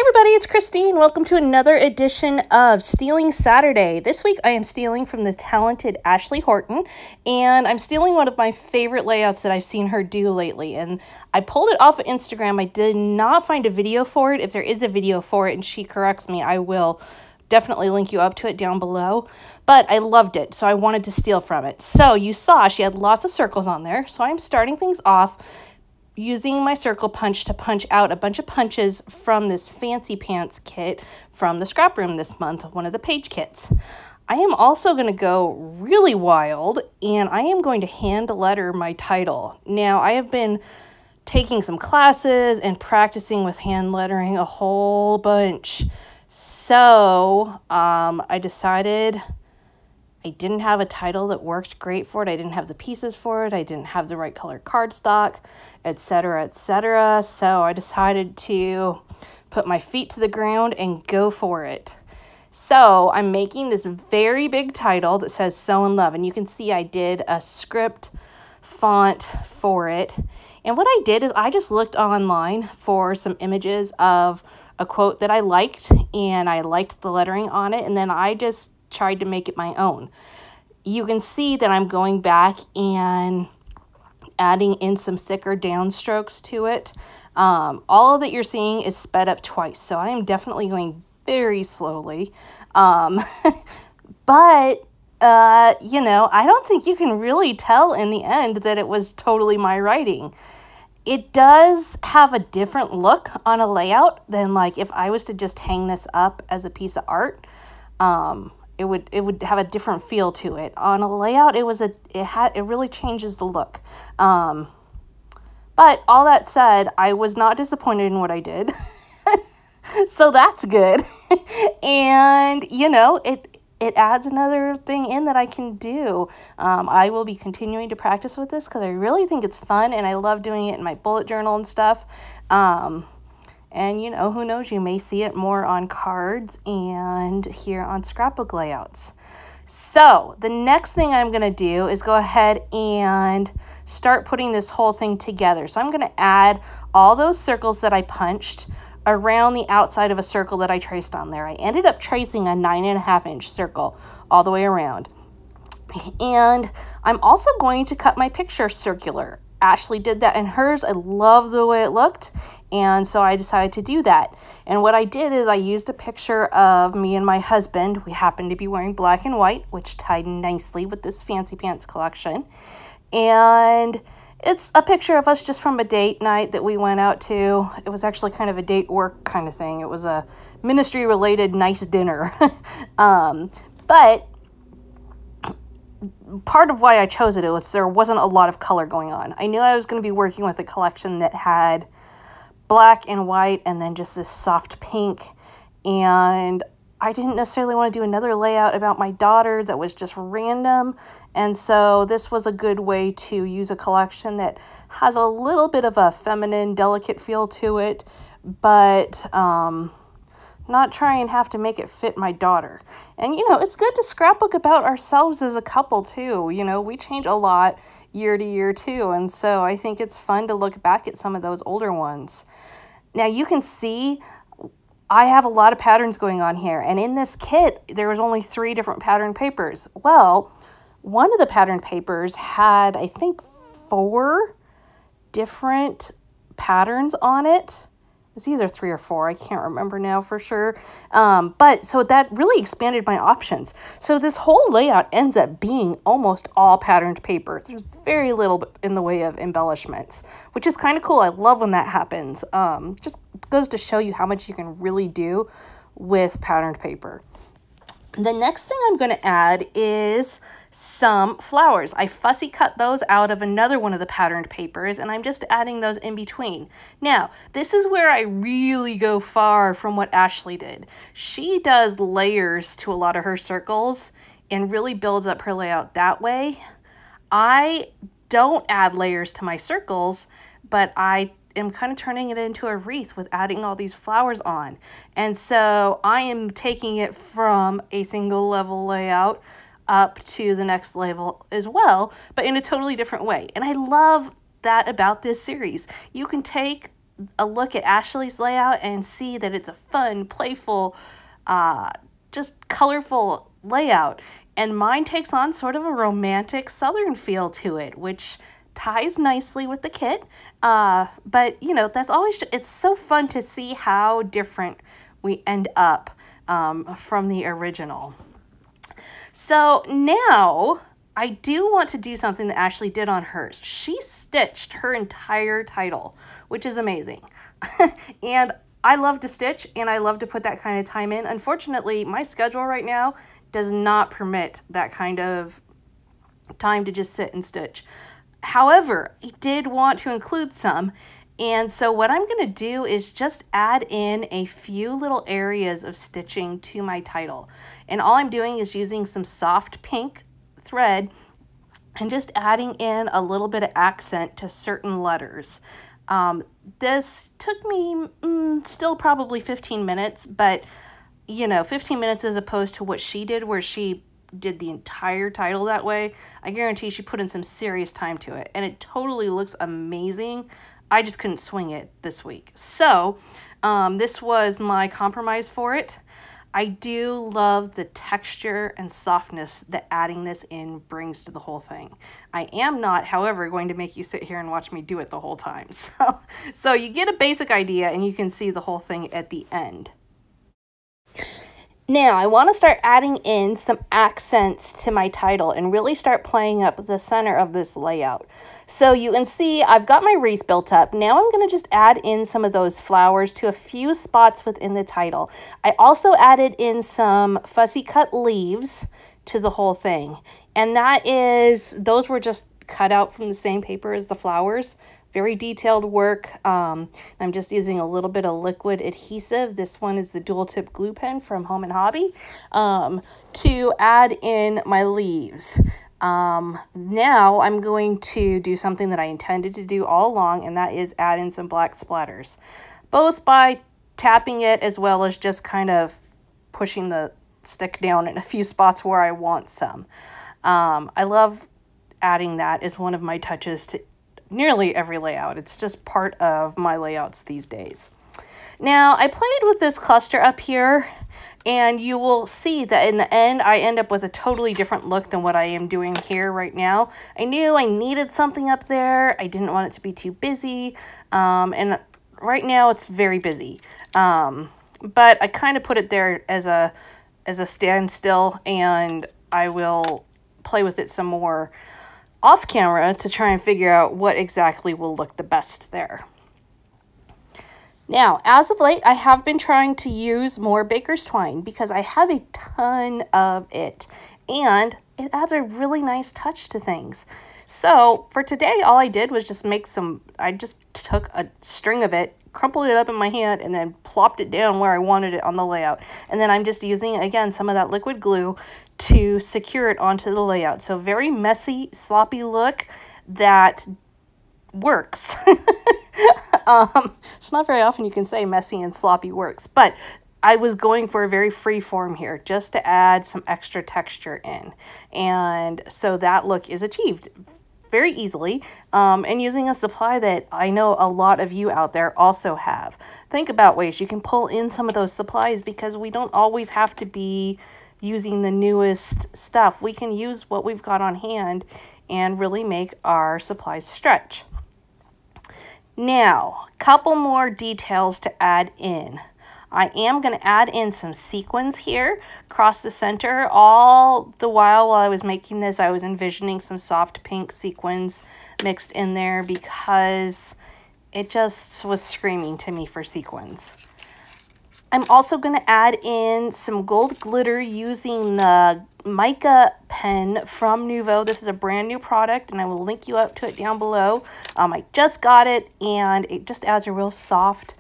everybody, it's Christine. Welcome to another edition of Stealing Saturday. This week I am stealing from the talented Ashley Horton, and I'm stealing one of my favorite layouts that I've seen her do lately. And I pulled it off of Instagram. I did not find a video for it. If there is a video for it and she corrects me, I will definitely link you up to it down below. But I loved it, so I wanted to steal from it. So you saw she had lots of circles on there, so I'm starting things off using my circle punch to punch out a bunch of punches from this Fancy Pants kit from the scrap room this month, one of the page kits. I am also going to go really wild, and I am going to hand letter my title. Now, I have been taking some classes and practicing with hand lettering a whole bunch. So, I decided I didn't have a title that worked great for it. I didn't have the pieces for it. I didn't have the right color cardstock, etc., etc. So I decided to put my feet to the ground and go for it. So I'm making this very big title that says "So in Love," and you can see I did a script font for it. And what I did is I just looked online for some images of a quote that I liked, and I liked the lettering on it, and then I just tried to make it my own. You can see that I'm going back and adding in some thicker downstrokes to it. All that you're seeing is sped up twice, so I am definitely going very slowly. But, you know, I don't think you can really tell in the end that it was totally my writing. It does have a different look on a layout than like if I was to just hang this up as a piece of art. It would have a different feel to it. On a layout, it really changes the look. But all that said, I was not disappointed in what I did. So that's good. And, you know, it adds another thing in that I can do. I will be continuing to practice with this because I really think it's fun, and I love doing it in my bullet journal and stuff. And, you know, who knows, you may see it more on cards and here on scrapbook layouts. So the next thing I'm going to do is go ahead and start putting this whole thing together. So I'm going to add all those circles that I punched around the outside of a circle that I traced on there. I ended up tracing a 9.5-inch circle all the way around. And I'm also going to cut my picture circular. Ashley did that in hers. I love the way it looked, and so I decided to do that. And what I did is I used a picture of me and my husband. We happened to be wearing black and white, which tied nicely with this Fancy Pants collection. And it's a picture of us just from a date night that we went out to. It was actually kind of a date work kind of thing. It was a ministry-related nice dinner. But part of why I chose it was there wasn't a lot of color going on. I knew I was going to be working with a collection that had black and white and then just this soft pink, and I didn't necessarily want to do another layout about my daughter that was just random, and so this was a good way to use a collection that has a little bit of a feminine, delicate feel to it, but not try and have to make it fit my daughter. And, you know, it's good to scrapbook about ourselves as a couple, too. You know, we change a lot year to year, too. And so I think it's fun to look back at some of those older ones. Now, you can see I have a lot of patterns going on here. And in this kit, there was only 3 different pattern papers. Well, one of the pattern papers had, I think, 4 different patterns on it. It's either 3 or 4. I can't remember now for sure. But so that really expanded my options. So this whole layout ends up being almost all patterned paper. There's very little in the way of embellishments, which is kind of cool. I love when that happens. Just goes to show you how much you can really do with patterned paper. The next thing I'm going to add is some flowers. I fussy cut those out of another one of the patterned papers, and I'm just adding those in between. Now, this is where I really go far from what Ashley did. She does layers to a lot of her circles and really builds up her layout that way. I don't add layers to my circles, but I am kind of turning it into a wreath with adding all these flowers on. And so I am taking it from a single level layout up to the next level as well, but in a totally different way. And I love that about this series. You can take a look at Ashley's layout and see that it's a fun, playful, just colorful layout. And mine takes on sort of a romantic southern feel to it, which ties nicely with the kit. But, you know, that's always, it's so fun to see how different we end up from the original. So now I do want to do something that Ashley did on hers. She stitched her entire title, which is amazing. And I love to stitch and I love to put that kind of time in. Unfortunately, my schedule right now does not permit that kind of time to just sit and stitch. However, I did want to include some. And so what I'm going to do is just add in a few little areas of stitching to my title. And all I'm doing is using some soft pink thread and just adding in a little bit of accent to certain letters. This took me still probably 15 minutes, but you know, 15 minutes as opposed to what she did, where she did the entire title that way. I guarantee she put in some serious time to it, and it totally looks amazing. I just couldn't swing it this week. So this was my compromise for it. I do love the texture and softness that adding this in brings to the whole thing. I am not, however, going to make you sit here and watch me do it the whole time. So you get a basic idea and you can see the whole thing at the end. Now, I want to start adding in some accents to my title and really start playing up the center of this layout. So you can see I've got my wreath built up. Now I'm going to just add in some of those flowers to a few spots within the title. I also added in some fussy cut leaves to the whole thing. And those were just cut out from the same paper as the flowers. Very detailed work. I'm just using a little bit of liquid adhesive. This one is the dual tip glue pen from Home and Hobby to add in my leaves. Now I'm going to do something that I intended to do all along, and that is add in some black splatters, both by tapping it as well as just kind of pushing the stick down in a few spots where I want some. I love adding that as one of my touches to nearly every layout. It's just part of my layouts these days. Now, I played with this cluster up here, and you will see that in the end, I end up with a totally different look than what I am doing here right now. I knew I needed something up there. I didn't want it to be too busy, and right now it's very busy. But I kind of put it there as a standstill, and I will play with it some more off camera to try and figure out what exactly will look the best there. Now, as of late, I have been trying to use more baker's twine because I have a ton of it, and it adds a really nice touch to things. So for today, all I did was just I just took a string of it, crumpled it up in my hand, and then plopped it down where I wanted it on the layout. And then I'm just using, again, some of that liquid glue to secure it onto the layout. So very messy, sloppy look that works. It's not very often you can say messy and sloppy works, but I was going for a very free form here just to add some extra texture in. And so that look is achieved very easily, and using a supply that I know a lot of you out there also have. Think about ways you can pull in some of those supplies, because we don't always have to be using the newest stuff. We can use what we've got on hand and really make our supplies stretch. Now, a couple more details to add in. I am going to add in some sequins here across the center. All the while I was making this, I was envisioning some soft pink sequins mixed in there because it just was screaming to me for sequins. I'm also going to add in some gold glitter using the mica pen from Nuvo. This is a brand new product, and I will link you up to it down below. I just got it, and it just adds a real soft,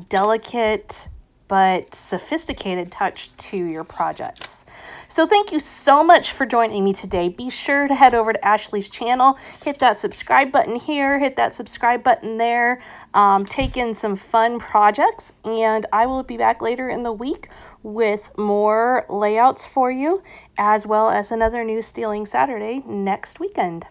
delicate but sophisticated touch to your projects. So thank you so much for joining me today. Be sure to head over to Ashley's channel, hit that subscribe button here, hit that subscribe button there, take in some fun projects, and I will be back later in the week with more layouts for you, as well as another new Stealing Saturday next weekend.